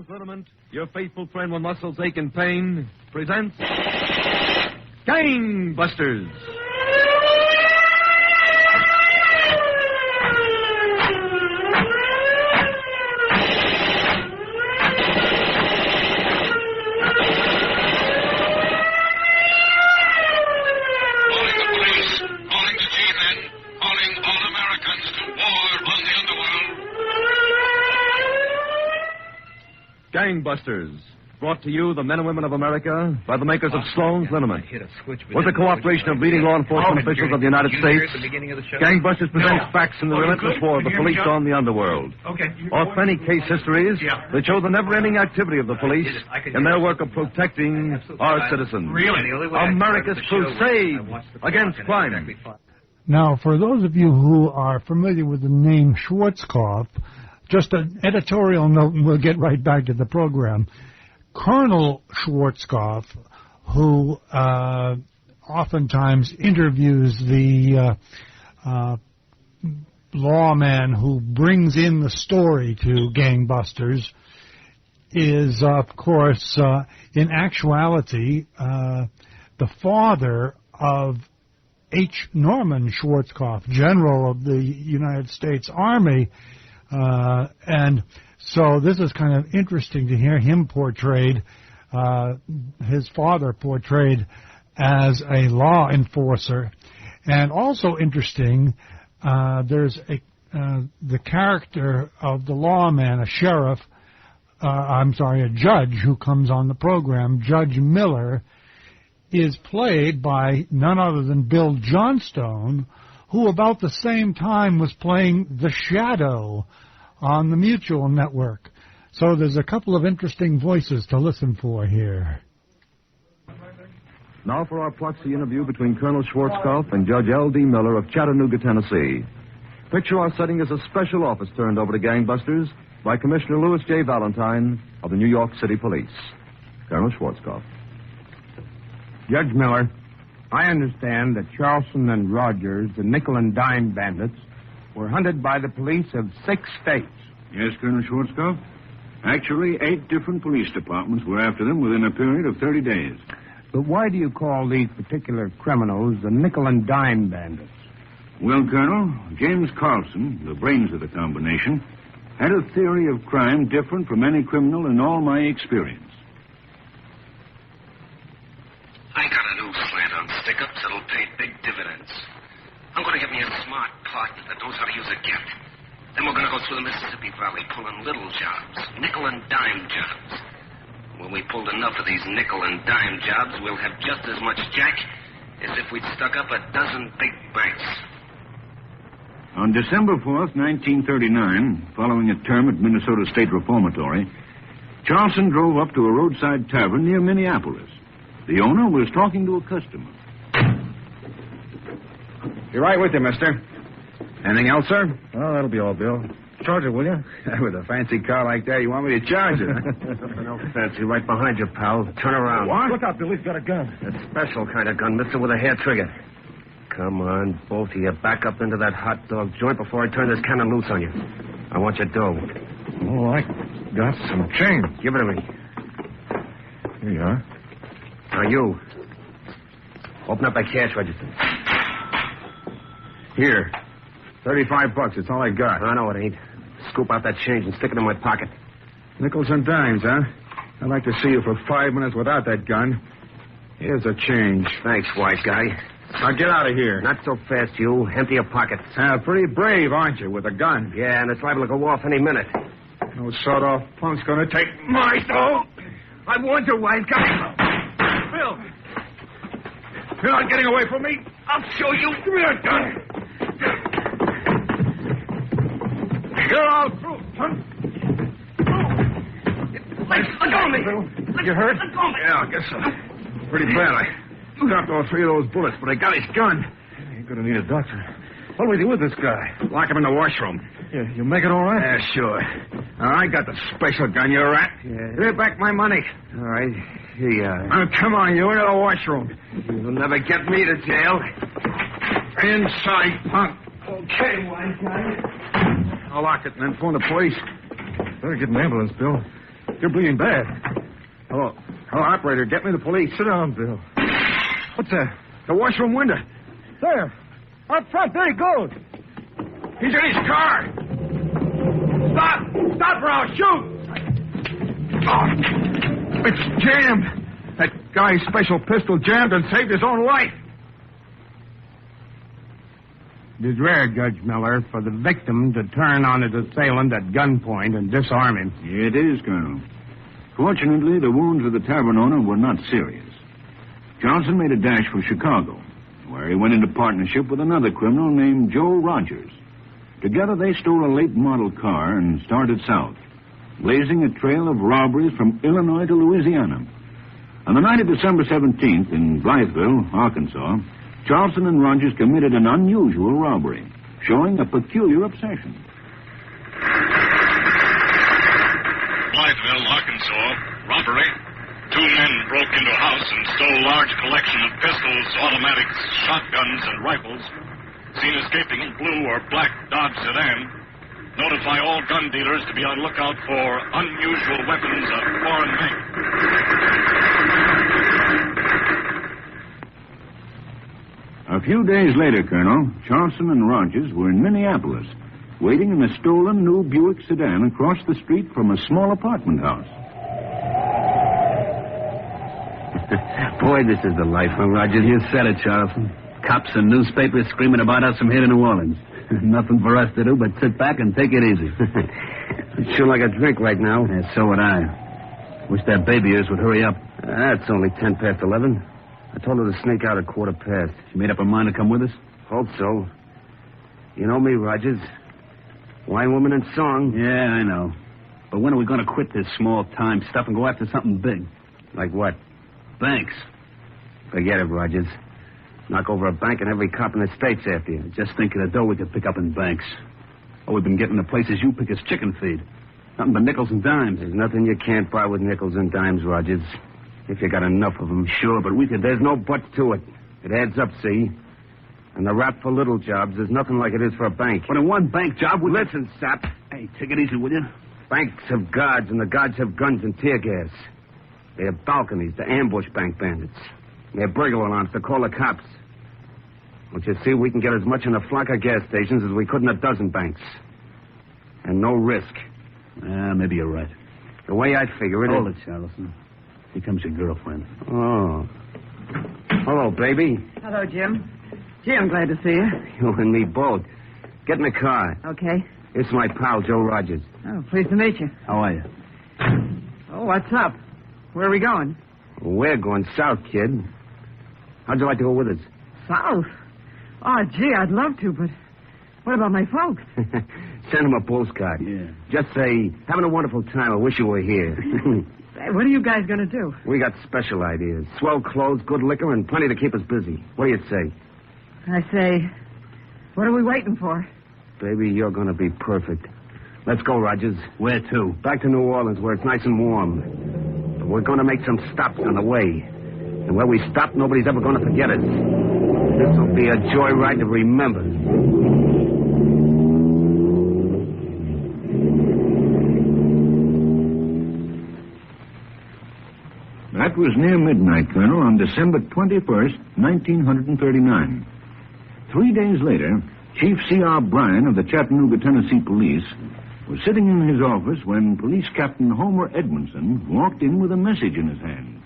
Liniment, your faithful friend when muscles ache and pain, presents Gangbusters. Gangbusters, brought to you, the men and women of America, by the makers of Sloan's Liniment. With the cooperation of leading law enforcement officials of the United States, Gangbusters presents facts in the relentless war of the police on the underworld. Authentic case histories that show the never-ending activity of the police in their work of protecting our citizens. America's crusade against crime. Now, for those of you who are familiar with the name Schwarzkopf, just an editorial note, and we'll get right back to the program. Colonel Schwarzkopf, who oftentimes interviews the lawman who brings in the story to Gangbusters, is, of course, in actuality, the father of H. Norman Schwarzkopf, General of the United States Army. And so this is kind of interesting to hear him portrayed, his father portrayed as a law enforcer. And also interesting, there's the character of the lawman, a sheriff, a judge who comes on the program. Judge Miller is played by none other than Bill Johnstone, who about the same time was playing the Shadow on the Mutual Network. So there's a couple of interesting voices to listen for here. Now for our proxy interview between Colonel Schwarzkopf and Judge L.D. Miller of Chattanooga, Tennessee. Picture our setting as a special office turned over to Gangbusters by Commissioner Louis J. Valentine of the New York City Police. Colonel Schwarzkopf. Judge Miller, I understand that Charleston and Rogers, the Nickel and Dime Bandits, were hunted by the police of 6 states. Yes, Colonel Schwarzkopf. Actually, 8 different police departments were after them within a period of 30 days. But why do you call these particular criminals the Nickel and Dime Bandits? Well, Colonel, James Carlson, the brains of the combination, had a theory of crime different from any criminal in all my experience. I got a new slant on stick-ups that'll pay big dividends. I'm going to get me a smart partner that knows how to use a get. Then we're going to go through the Mississippi Valley pulling little jobs, nickel and dime jobs. When we pulled enough of these nickel and dime jobs, we'll have just as much jack as if we'd stuck up a dozen big banks. On December 4th, 1939, following a term at Minnesota State Reformatory, Charleston drove up to a roadside tavern near Minneapolis. The owner was talking to a customer. You're right with you, mister. Anything else, sir? Oh, that'll be all, Bill. Charge it, will you? With a fancy car like that, you want me to charge it? No fancy. Right behind you, pal. Turn around. What? Look out, Bill. He's got a gun. A special kind of gun, mister, with a hair trigger. Come on, both of you. Back up into that hot dog joint before I turn this cannon loose on you. I want your dough. Oh, I got some change. Give it to me. Here you are. Now, you. Open up that cash register. Here. $35. It's all I got. I know it ain't. Scoop out that change and stick it in my pocket. Nickels and dimes, huh? I'd like to see you for 5 minutes without that gun. Here's a change. Thanks, wise guy. Now get out of here. Not so fast, you. Empty your pockets. Pretty brave, aren't you, with a gun? Yeah, and it's liable to go off any minute. No sawed-off punk's gonna take my dough. I warned you, wise guy. Bill, you're not getting away from me. I'll show you. Give me that gun. You're all through, son. Let go of me. You hurt? Let go of me. Yeah, I guess so. Pretty bad. I dropped all 3 of those bullets, but I got his gun. You're going to need a doctor. What do we do with this guy? Lock him in the washroom. You make it all right? Yeah, sure. I got the special gun, you rat. Yeah. Give back my money. All right. Here you are. Now, come on, you into the washroom. You'll never get me to jail. Inside, punk. Okay, wise guy. I'll lock it and then phone the police. Better get an ambulance, Bill. You're bleeding bad. Hello, operator. Get me the police. Sit down, Bill. What's that? The washroom window. There. Up front. There he goes. He's in his car. Stop! Stop or I'll shoot! Oh, it's jammed. That guy's special pistol jammed and saved his own life. It is rare, Judge Miller, for the victim to turn on his assailant at gunpoint and disarm him. It is, Colonel. Fortunately, the wounds of the tavern owner were not serious. Johnson made a dash for Chicago, where he went into partnership with another criminal named Joe Rogers. Together, they stole a late model car and started south, blazing a trail of robberies from Illinois to Louisiana. On the night of December 17th in Blytheville, Arkansas, Charleston and Rogers committed an unusual robbery, showing a peculiar obsession. Blytheville, Arkansas, robbery. 2 men broke into a house and stole a large collection of pistols, automatics, shotguns, and rifles. Seen escaping in blue or black Dodge sedan. Notify all gun dealers to be on lookout for unusual weapons of foreign make. A few days later, Colonel, Charleston and Rogers were in Minneapolis, waiting in a stolen new Buick sedan across the street from a small apartment house. Boy, this is the life, huh, Rogers? You said it, Charleston. Cops and newspapers screaming about us from here to New Orleans. Nothing for us to do but sit back and take it easy. I'd sure like a drink right now. Yeah, so would I. Wish that baby of yours would hurry up. It's only 10 past 11. I told her to sneak out at 15:15. She made up her mind to come with us? Hope so. You know me, Rogers. Wine, woman, and song. Yeah, I know. But when are we going to quit this small-time stuff and go after something big? Like what? Banks. Forget it, Rogers. Knock over a bank and every cop in the state's after you. Just think of the dough we could pick up in banks. All we've been getting the places you pick is chicken feed. Nothing but nickels and dimes. There's nothing you can't buy with nickels and dimes, Rogers. If you got enough of them. Sure, but we could... There's no buts to it. It adds up, see? And the rap for little jobs is nothing like it is for a bank. But in one bank job... Listen, sap. Hey, take it easy, will you? Banks have guards, and the guards have guns and tear gas. They have balconies to ambush bank bandits. They have burglar alarms to call the cops. Don't you see, we can get as much in a flock of gas stations as we could in a dozen banks. And no risk. Maybe you're right. The way I figure it... Hold it, Charleston. Here comes your girlfriend. Oh. Hello, baby. Hello, Jim. Gee, I'm glad to see you. You and me both. Get in the car. Okay. It's my pal, Joe Rogers. Oh, pleased to meet you. How are you? Oh, what's up? Where are we going? We're going south, kid. How'd you like to go with us? South? Oh, gee, I'd love to, but what about my folks? Send them a postcard. Yeah. Just say, having a wonderful time. I wish you were here. Hey, what are you guys going to do? We got special ideas. Swell clothes, good liquor, and plenty to keep us busy. What do you say? I say, what are we waiting for? Baby, you're going to be perfect. Let's go, Rogers. Where to? Back to New Orleans, where it's nice and warm. But we're going to make some stops on the way. And where we stop, nobody's ever going to forget us. This will be a joyride to remember. That was near midnight, Colonel, on December 21st, 1939. 3 days later, Chief C.R. Bryan of the Chattanooga, Tennessee Police was sitting in his office when Police Captain Homer Edmondson walked in with a message in his hand.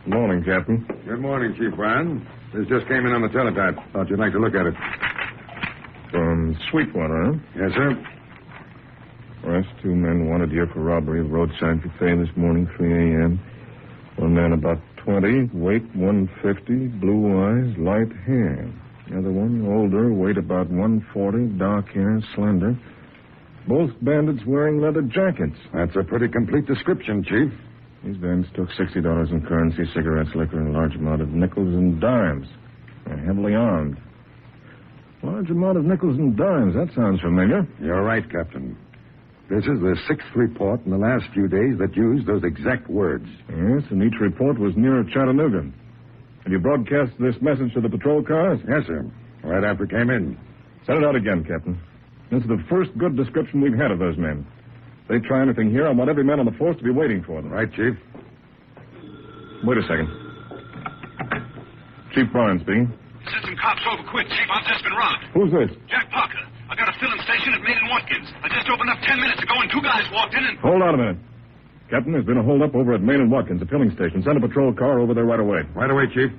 Good morning, Captain. Good morning, Chief Bryan. This just came in on the teletype. Thought you'd like to look at it. From Sweetwater, huh? Yes, sir. Arrest 2 men wanted here for robbery of roadside buffet this morning, 3 a.m. One man about 20, weight 150, blue eyes, light hair. The other one, older, weight about 140, dark hair, slender. Both bandits wearing leather jackets. That's a pretty complete description, Chief. These bandits took $60 in currency, cigarettes, liquor, and a large amount of nickels and dimes. They're heavily armed. Large amount of nickels and dimes. That sounds familiar. You're right, Captain. This is the 6th report in the last few days that used those exact words. Yes, and each report was near Chattanooga. Have you broadcast this message to the patrol cars? Yes, sir. Right after it came in. Send it out again, Captain. This is the first good description we've had of those men. If they try anything here, I want every man on the force to be waiting for them. Right, Chief. Wait a second. Chief Bryan speaking. Sent some cops over quick, Chief. I've just been robbed. Who's this? Jack Parker. I got a filling station at Main and Watkins. I just opened up 10 minutes ago and 2 guys walked in and... Hold on a minute. Captain, there's been a holdup over at Main and Watkins, a filling station. Send a patrol car over there right away. Right away, Chief.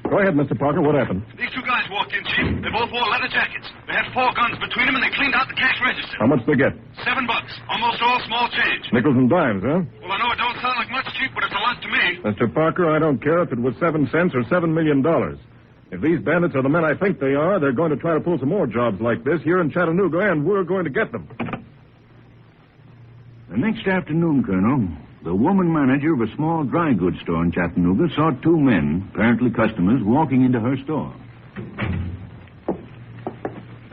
Go ahead, Mr. Parker. What happened? These 2 guys walked in, Chief. They both wore leather jackets. They had 4 guns between them and they cleaned out the cash register. How much they get? $7. Almost all small change. Nickels and dimes, huh? Well, I know it don't sound like much, Chief, but it's a lot to me. Mr. Parker, I don't care if it was 7 cents or $7 million. If these bandits are the men I think they are, they're going to try to pull some more jobs like this here in Chattanooga, and we're going to get them. The next afternoon, Colonel, the woman manager of a small dry goods store in Chattanooga saw 2 men, apparently customers, walking into her store.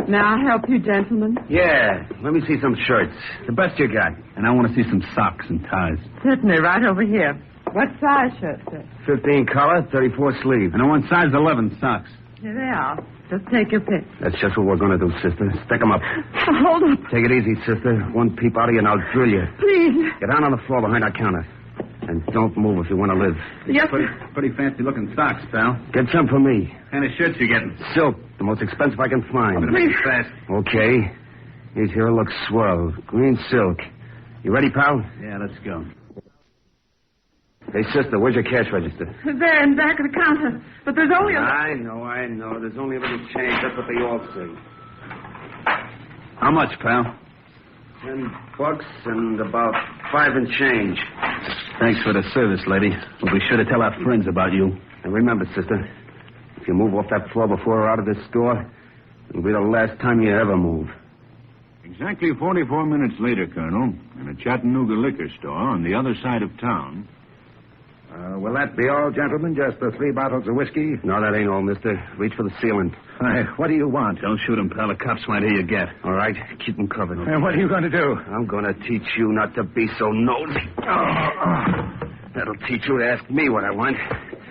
May I help you, gentlemen? Yeah, let me see some shirts. The best you got. And I want to see some socks and ties. Certainly, right over here. What size shirt, sir? 15 collar, 34 sleeve. And I want size 11 socks. Here they are. Just take your pick. That's just what we're going to do, sister. Stick 'em up. Hold up. Take it easy, sister. One peep out of you and I'll drill you. Please. Get down on the floor behind our counter. And don't move if you want to live. Yes, Pretty fancy-looking socks, pal. Get some for me. What kind of shirts you getting? Silk, the most expensive I can find. Better make it fast. Okay. These here look swell. Green silk. You ready, pal? Yeah, let's go. Hey, sister, where's your cash register? there in back of the counter. But there's only a... I know. There's only a little change. That's what they all say. How much, pal? $10 and about 5 and change. Thanks for the service, lady. We'll be sure to tell our friends about you. And remember, sister, if you move off that floor before we're out of this store, it'll be the last time you ever move. Exactly 44 minutes later, Colonel, in a Chattanooga liquor store on the other side of town. Will that be all, gentlemen? Just the 3 bottles of whiskey? No, that ain't all, mister. Reach for the ceiling. What do you want? Don't shoot him, pal. The cops might hear you get. All right? Keep them covered. And what are you going to do? I'm going to teach you not to be so nosy. That'll teach you to ask me what I want.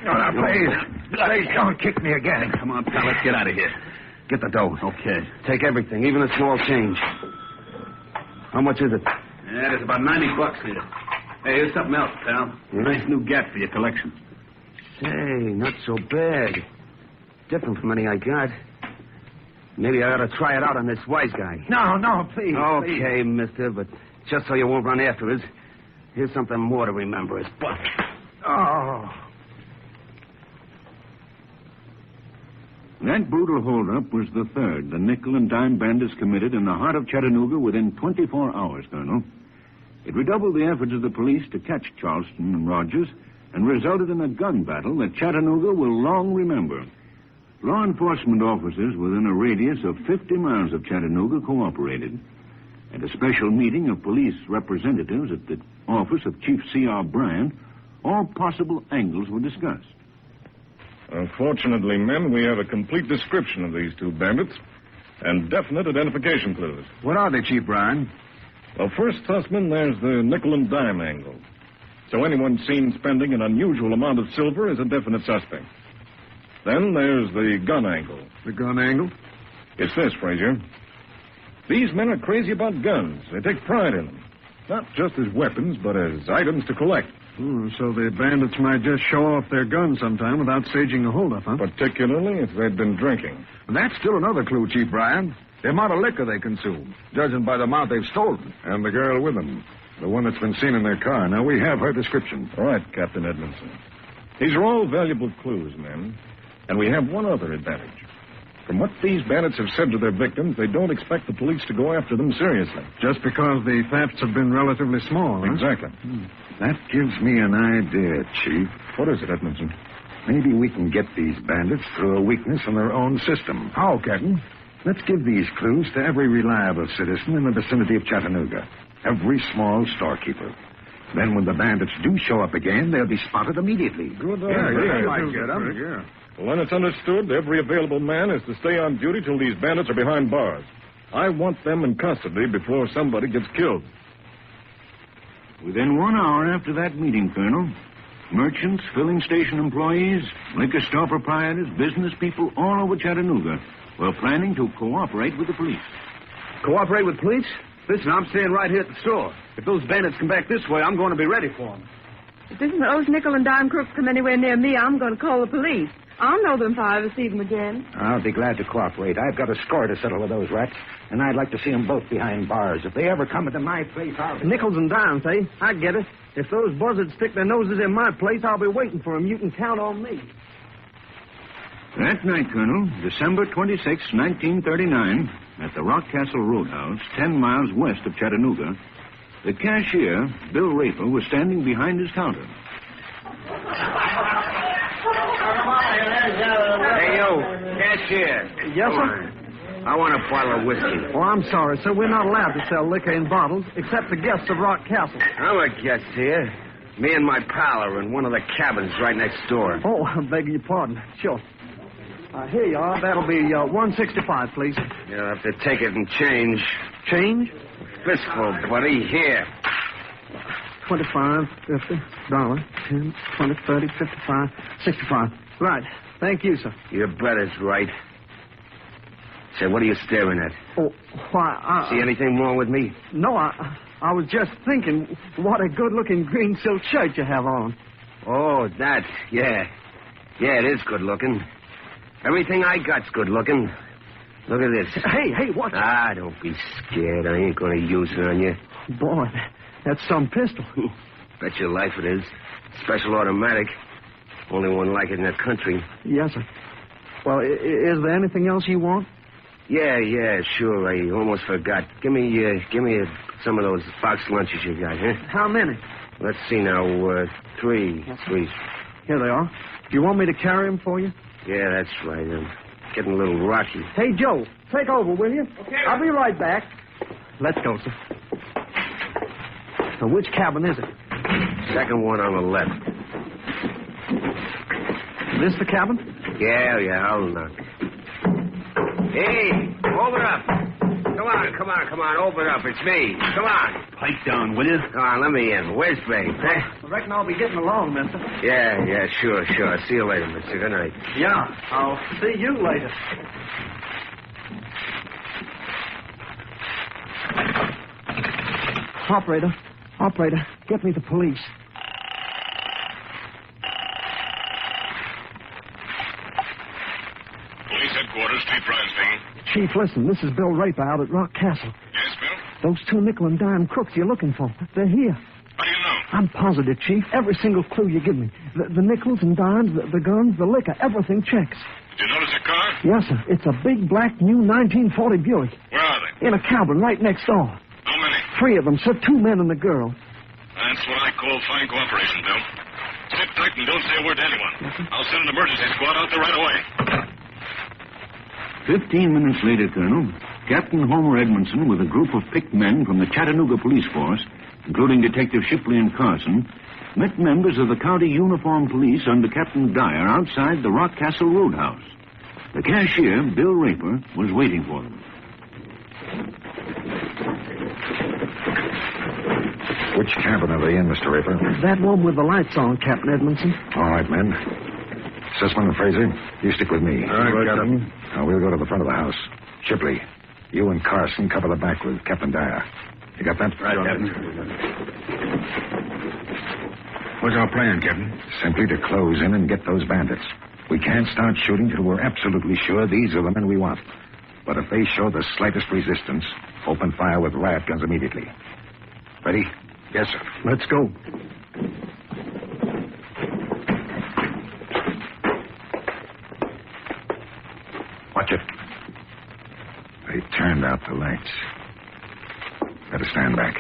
Now, please don't kick me again. Come on, pal. Let's get out of here. Get the dough. Okay. Take everything, even a small change. How much is it? Yeah, there's about $90 here. Hey, here's something else, pal. A nice new gap for your collection. Say, not so bad. Different from any I got. Maybe I ought to try it out on this wise guy. No, please. Okay, mister, but just so you won't run after us, here's something more to remember us. But... Oh. That brutal holdup was the third the nickel and dime bandits committed in the heart of Chattanooga within 24 hours, Colonel. It redoubled the efforts of the police to catch Charleston and Rogers and resulted in a gun battle that Chattanooga will long remember. Law enforcement officers within a radius of 50 miles of Chattanooga cooperated. At a special meeting of police representatives at the office of Chief C.R. Bryan, all possible angles were discussed. Unfortunately, men, we have a complete description of these 2 bandits and definite identification clues. What are they, Chief Bryan? Well, first, Sussman, there's the nickel and dime angle. So anyone seen spending an unusual amount of silver is a definite suspect. Then there's the gun angle. The gun angle? It's this, Frazier. These men are crazy about guns. They take pride in them. Not just as weapons, but as items to collect. So the bandits might just show off their guns sometime without staging a holdup, huh? Particularly if they'd been drinking. That's still another clue, Chief Bryan. The amount of liquor they consume, judging by the amount they've stolen. And the girl with them, the one that's been seen in their car. Now, we have her description. All right, Captain Edmondson. These are all valuable clues, men. And we have one other advantage. From what these bandits have said to their victims, they don't expect the police to go after them seriously. Just because the thefts have been relatively small, huh? Exactly. That gives me an idea, Chief. What is it, Edmondson? Maybe we can get these bandits through a weakness in their own system. How, Captain? Let's give these clues to every reliable citizen in the vicinity of Chattanooga. Every small storekeeper. Then when the bandits do show up again, they'll be spotted immediately. Good idea. Yeah. Well, then it's understood every available man is to stay on duty till these bandits are behind bars. I want them in custody before somebody gets killed. Within 1 hour after that meeting, Colonel, merchants, filling station employees, liquor store proprietors, business people all over Chattanooga were planning to cooperate with the police. Cooperate with police? Listen, I'm staying right here at the store. If those bandits come back this way, I'm going to be ready for them. If those nickel and dime crooks come anywhere near me, I'm going to call the police. I'll know them if I ever see them again. I'll be glad to cooperate. I've got a score to settle with those rats, and I'd like to see them both behind bars. If they ever come into my place, I'll... Nickels and dimes, eh? I get it. If those buzzards stick their noses in my place, I'll be waiting for them. You can count on me. That night, Colonel, December 26, 1939, at the Rock Castle Roadhouse, 10 miles west of Chattanooga, the cashier, Bill Raper, was standing behind his counter. Hey, you, cashier. Yes, sir? I want a bottle of whiskey. Oh, I'm sorry, sir. We're not allowed to sell liquor in bottles, except to guests of Rock Castle. I'm a guest here. Me and my pal are in one of the cabins right next door. Oh, I beg your pardon. Sure. Here you are. That'll be $165, please. You'll have to take it and change. Change? Fistful, buddy. Here. 25, 50, $10, 20, 30, 55, 65. Right. Thank you, sir. Your brother's right. Say, what are you staring at? Oh, why, See anything wrong with me? No, I was just thinking what a good-looking green silk shirt you have on. Oh, that. Yeah. Yeah, it is good looking. Everything I got's good looking. Look at this. Hey, watch it. Don't be scared. I ain't going to use it on you. Boy, that's some pistol. Bet your life it is. Special automatic. Only one like it in the country. Yes, sir. Well, is there anything else you want? Yeah, sure. I almost forgot. Give me some of those box lunches you got, huh? How many? Let's see now. 3. Yes, 3. Here they are. Do you want me to carry them for you? Yeah, that's right. I'm getting a little rocky. Hey, Joe, take over, will you? Okay. I'll be right back. Let's go, sir. So which cabin is it? Second one on the left. This the cabin? Yeah, I'll knock. Hey, open up. Come on, open up. It's me. Come on. Pipe down, will you? Come on, let me in. Where's Babe? I reckon I'll be getting along, mister. Yeah, sure. See you later, mister. Good night. Yeah, I'll see you later. Operator, get me the police. Police headquarters, Chief Ryan speaking. Chief, listen, this is Bill Raper out at Rock Castle. Yes, Bill? Those 2 nickel and dime crooks you're looking for, they're here. How do you know? I'm positive, Chief. Every single clue you give me. The nickels and dimes, the guns, the liquor, everything checks. Did you notice a car? Yes, sir. It's a big, black, new 1940 Buick. Where are they? In a cabin right next door. How many? 3 of them, sir. 2 men and a girl. That's what I call fine cooperation, Bill. Sit tight and don't say a word to anyone. I'll send an emergency squad out there right away. 15 minutes later, Colonel, Captain Homer Edmondson, with a group of picked men from the Chattanooga police force, including Detective Shipley and Carson, met members of the county uniformed police under Captain Dyer outside the Rock Castle Roadhouse. The cashier, Bill Raper, was waiting for them. Which cabin are they in, Mr. Raper? That one with the lights on, Captain Edmondson. All right, men. Sussman and Fraser, you stick with me. All right, got him. Now, we'll go to the front of the house. Shipley, you and Carson cover the back with Captain Dyer. You got that? Right, Captain. What's our plan, Captain? Simply to close in and get those bandits. We can't start shooting till we're absolutely sure these are the men we want. But if they show the slightest resistance, open fire with riot guns immediately. Ready? Yes, sir. Let's go. Watch it. They turned out the lights. Better stand back.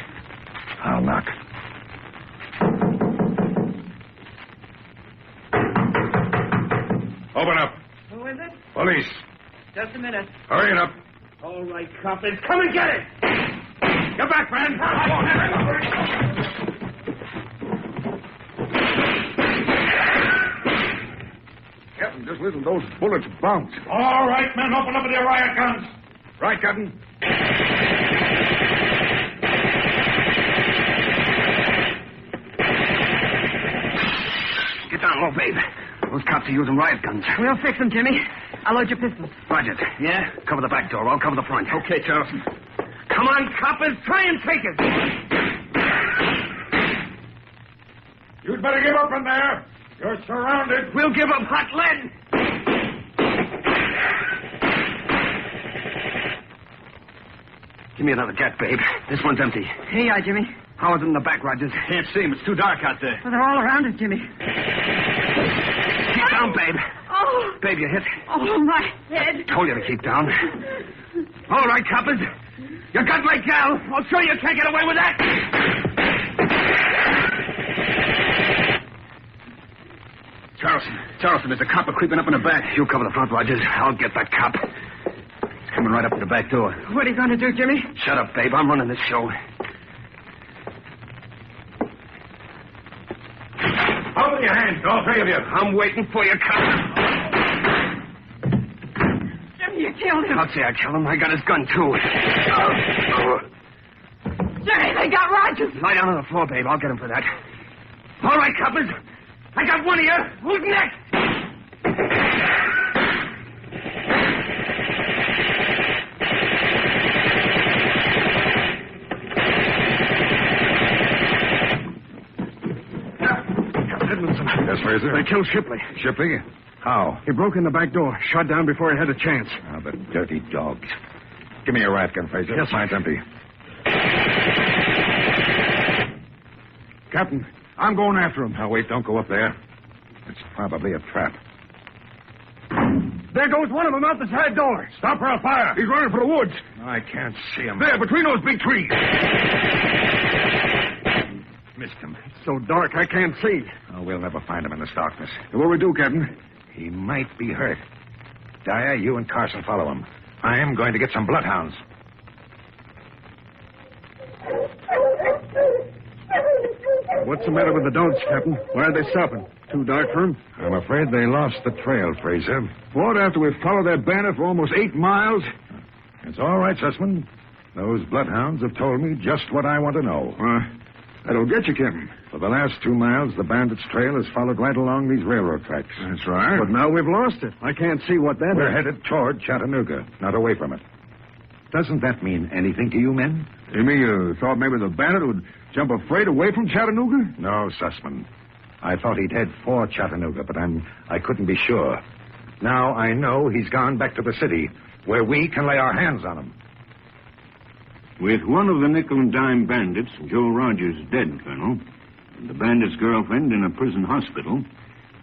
I'll knock. Open up. Who is it? Police. Just a minute. Hurry it up. All right, coppers. Come and get it! Get back, man. Captain, just listen to those bullets bounce. All right, men, open up with your riot guns. Right, Captain. Get down low, babe. Those cops are using riot guns. We'll fix them, Jimmy. I'll load your pistols. Roger. Yeah? Cover the back door. I'll cover the front. Okay, Charleston. Come on, coppers. Try and take it. You'd better give up in there. You're surrounded. We'll give up hot lead. Give me another gat, babe. This one's empty. Here you are, Jimmy. Howard's in the back, Rogers. Can't see him. It's too dark out there. Well, they're all around us, Jimmy. Keep down, babe. Oh. Babe, you hit. Oh, my head. Told you to keep down. All right, coppers. You got my gal. I'll show you can't get away with that. Charleston, there's a copper creeping up in the back. You cover the front, Rogers. I'll get that cop. He's coming right up to the back door. What are you going to do, Jimmy? Shut up, babe. I'm running this show. Open your hands, all three of you. I'm waiting for you, cop. Jimmy, you killed him. I'll say I killed him. I got his gun, too. Jimmy, they got Rogers. Lie down on the floor, babe. I'll get him for that. All right, coppers. I got one of you. Who's next? Yes, Fraser. They killed Shipley. Shipley? How? He broke in the back door, shot down before he had a chance. Oh, the dirty dogs. Give me your rat gun, Fraser. Yes, mine's empty. Captain, I'm going after him. Now, wait, don't go up there. It's probably a trap. there goes one of them out the side door. Stop or I'll fire. He's running for the woods. I can't see him. There, between those big trees. Missed him. It's so dark I can't see. Oh, we'll never find him in this darkness. What we do, Captain? He might be hurt. Dyer, you and Carson follow him. I am going to get some bloodhounds. What's the matter with the dogs, Captain? Why are they stopping? Too dark for them? I'm afraid they lost the trail, Fraser. What, after we've followed that bandit for almost 8 miles? It's all right, Sussman. Those bloodhounds have told me just what I want to know. That'll get you, Captain. For the last 2 miles, the bandits' trail has followed right along these railroad tracks. That's right. But now we've lost it. I can't see what that We're is. headed toward Chattanooga, not away from it. Doesn't that mean anything to you men? You mean you thought maybe the bandit would jump a freight away from Chattanooga? No, Sussman. I thought he'd head for Chattanooga, but I couldn't be sure. Now I know he's gone back to the city, where we can lay our hands on him. With one of the nickel and dime bandits, Joe Rogers, dead, Colonel, and the bandit's girlfriend in a prison hospital,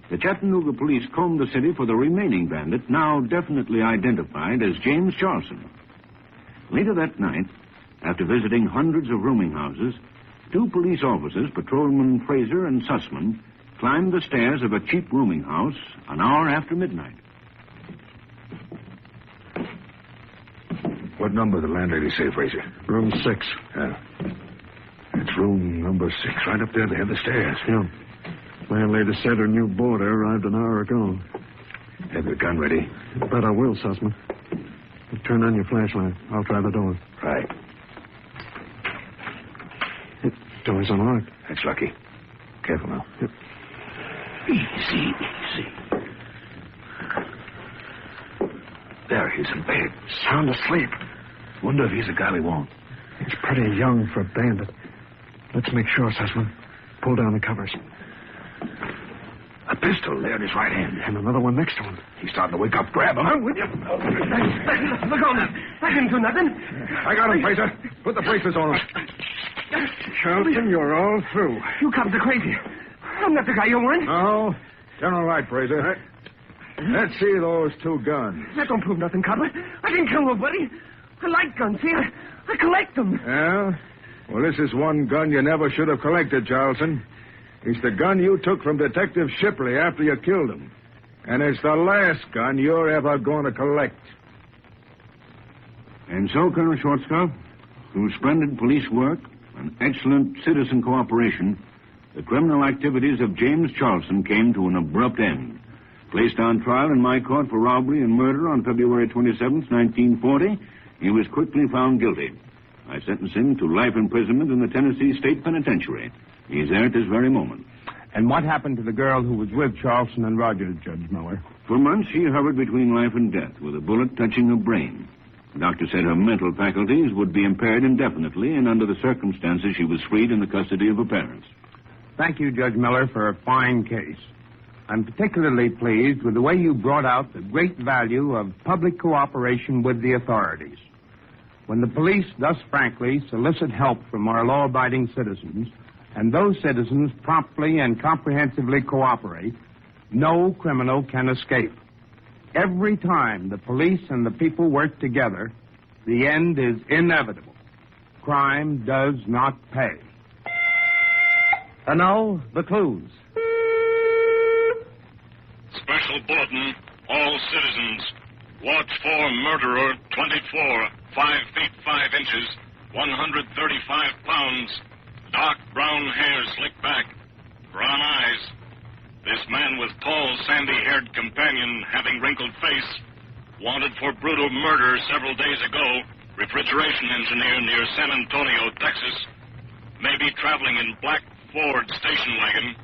the Chattanooga police combed the city for the remaining bandit, now definitely identified as James Charleston. Later that night, after visiting hundreds of rooming houses, 2 police officers, Patrolman Fraser and Sussman, climbed the stairs of a cheap rooming house an hour after midnight. What number did the landlady say, Fraser? Room 6. Yeah. It's room number 6, right up there at the head of the stairs. Yeah. Landlady said her new boarder arrived an hour ago. Have your gun ready? Bet I will, Sussman. Turn on your flashlight. I'll try the door. Right. The door's unlocked. That's lucky. Careful now. Easy. There, he's in bed. Sound asleep. Wonder if he's a guy we want. He's pretty young for a bandit. Let's make sure, Sussman. Pull down the covers. A pistol there in his right hand. And another one next to him. He's starting to wake up. Grab him. I'm with you. Look on that. I didn't do nothing. I got him, Fraser. Put the braces on him. Charleston, you're all through. You cops are crazy. I'm not the guy you want. No. You're all right, Fraser. Let's see those 2 guns. That don't prove nothing, copper. I didn't kill nobody. I like guns, see? I collect them. Yeah? Well, this is one gun you never should have collected, Charleston. It's the gun you took from Detective Shipley after you killed him. And it's the last gun you're ever going to collect. And so, Colonel Schwarzkopf, through splendid police work and excellent citizen cooperation, the criminal activities of James Charleston came to an abrupt end. Placed on trial in my court for robbery and murder on February 27th, 1940, he was quickly found guilty. I sentenced him to life imprisonment in the Tennessee State Penitentiary. He's there at this very moment. And what happened to the girl who was with Charleston and Rogers, Judge Miller? For months, she hovered between life and death, with a bullet touching her brain. The doctor said her mental faculties would be impaired indefinitely, and under the circumstances, she was freed in the custody of her parents. Thank you, Judge Miller, for a fine case. I'm particularly pleased with the way you brought out the great value of public cooperation with the authorities. When the police thus frankly solicit help from our law-abiding citizens, and those citizens promptly and comprehensively cooperate, no criminal can escape. Every time the police and the people work together, the end is inevitable. Crime does not pay. And now, the clues. Special bulletin, all citizens. Watch for murderer 24, 5 feet 5 inches, 135 pounds. Dark brown hair slicked back, brown eyes. This man with tall, sandy-haired companion having wrinkled face, wanted for brutal murder several days ago, refrigeration engineer near San Antonio, Texas, may be traveling in black Ford station wagon,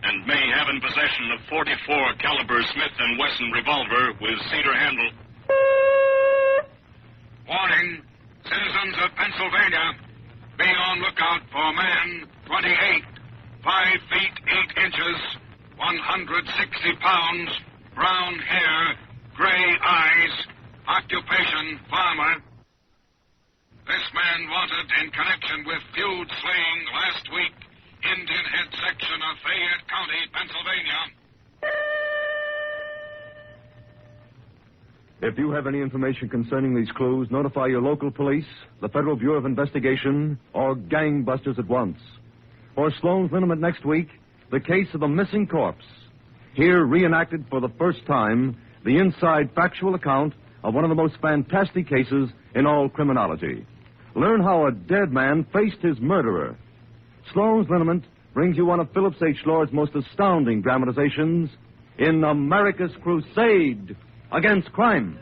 and may have in possession a .44 caliber Smith & Wesson revolver with cedar handle. Warning, citizens of Pennsylvania, be on lookout for man 28, 5 feet 8 inches, 160 pounds, brown hair, gray eyes, occupation farmer. This man wanted in connection with feud slaying last week, Indian Head section of Fayette County, Pennsylvania. If you have any information concerning these clues, notify your local police, the Federal Bureau of Investigation, or gangbusters at once. For Sloan's Liniment next week, the case of the missing corpse. Here reenacted for the first time, the inside factual account of one of the most fantastic cases in all criminology. Learn how a dead man faced his murderer. Sloan's Liniment brings you one of Philip H. Lord's most astounding dramatizations in America's Crusade against Crime.